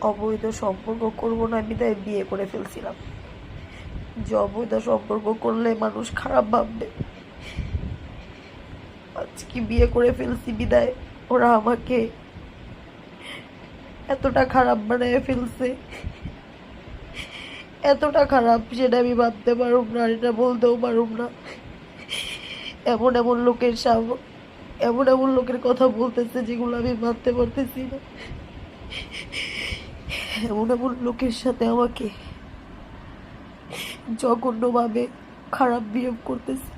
অবৈধ সম্পর্ক করবো না আমি তাই বিয়ে করে ফেলছিলাম, যে অবৈধ সম্পর্ক করলে মানুষ খারাপ ভাববে। আজকে বিয়ে করে ফেলছি বিদায় ওরা আমাকে এতটা খারাপ বানিয়ে ফেলছে, এতটা খারাপ সেটা আমি ভাবতে পারুম না, এটা বলতেও পারুম না। এমন এমন লোকের এমন এমন লোকের কথা বলতেছে যেগুলো আমি ভাবতে পারতেছি না। এমন এমন লোকের সাথে আমাকে জঘন্যভাবে খারাপ বিহেভ করতেছে,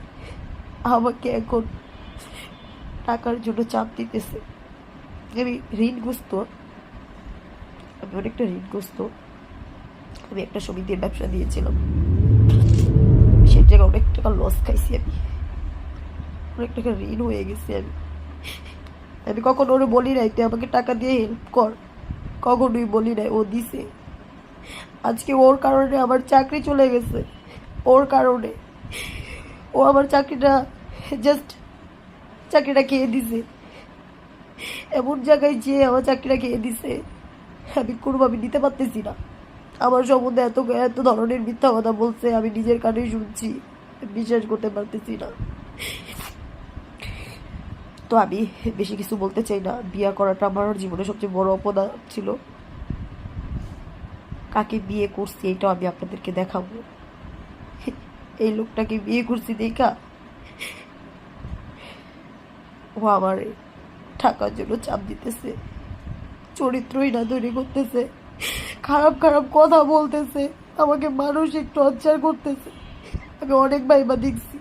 আমাকে এখন টাকার জন্য চাপ দিতেছে। আমি ঋণগ্রস্ত, আমি অনেকটা ঋণগ্রস্ত। আমি একটা সমিতির ব্যবসা দিয়েছিলাম, সে জায়গায় অনেক টাকা লস খাইছি, আমি অনেক টাকা ঋণ হয়ে গেছি। আমি কখনো ওরে বলি নাই তুই আমাকে টাকা দিয়ে হেল্প কর, কখনোই বলি নাই, ও দিছে। আজকে ওর কারণে আমার চাকরি চলে গেছে, ওর কারণে ও আমার চাকরিটা খেয়ে দিছে। এমন জায়গায় যে আমার চাকরিটা খেয়ে দিছে আমি কোনোভাবে নিতে পারতেছি না। আমার সম্বন্ধে এত এত ধরনের মিথ্যা কথা বলছে, আমি নিজের কানেই শুনছি, বিশ্বাস করতে পারতেছি না। তো আমি বেশি কিছু বলতে চাই না। বিয়ে করাটা আমার জীবনে সবচেয়ে বড় অপরাধ ছিল। কাকে বিয়ে করছি এটাও আমি আপনাদেরকে দেখাবো। এই লোকটাকে বিয়ে করছি দেখা ও আমার টাকার জন্য চাপ দিতেছে, চরিত্রই না তৈরি করতেছে, খারাপ খারাপ কথা বলতেছে, আমাকে মানসিক টর্চার করতেছে। আমি অনেক ভাইবা দেখছি।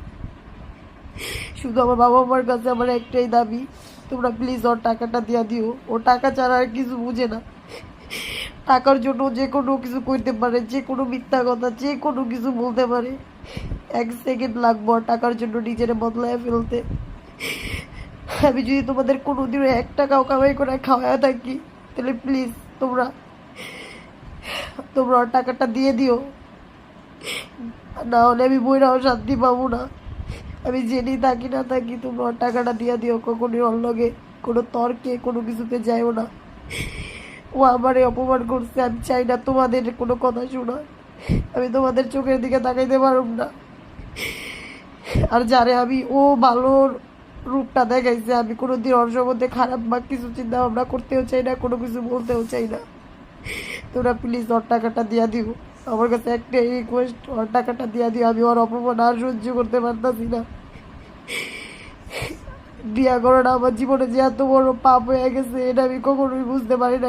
শুধু আমার বাবা মার কাছে আমার একটাই দাবি, তোমরা প্লিজ ওর টাকাটা দিয়া দিও। ও টাকা ছাড়া আর কিছু বুঝে না। টাকার জন্য যে কোনো কিছু করতে পারে, যে কোনো মিথ্যা কথা, যে কোনো কিছু বলতে পারে। 1 সেকেন্ড লাগবো আর টাকার জন্য নিজের বদলায় ফেলতে। আমি যদি তোমাদের কোনোদিন 1 টাকাও কামাই করে খাওয়া থাকি তাহলে প্লিজ তোমরা ওর টাকাটা দিয়ে দিও, না হলে আমি বইরাও শান্তি পাবো না। আমি জেনেই থাকি না থাকি তোমরা ওর টাকাটা দিয়ে দিও। কখনোই ওর লগে কোনো তর্কে কোনো কিছুতে যাইও না। ও আমারে অপমান করছে, আমি চাই না তোমাদের কোনো কথা শোনা। আমি তোমাদের চোখের দিকে তাকাইতে পারব না। আর যারে আমি ও ভালো রূপটা দেখাইছে, আমি কোনোদিন ওর সম্বন্ধে খারাপ বা কিছু চিন্তা ভাবনা করতেও চাই না, কোনো কিছু বলতেও চাই না। তোরা প্লিজ ওর টাকাটা দিয়া দিও। আমার কাছে একটাই রিকোয়েস্ট, ওর টাকাটা দিয়া দিও। আমি ওর অপমান আর সহ্য করতে পারতাছি না। বিয়া করাটা আমার জীবনে যে এত বড় পাপ হয়ে গেছে এটা আমি কখনোই বুঝতে পারি না।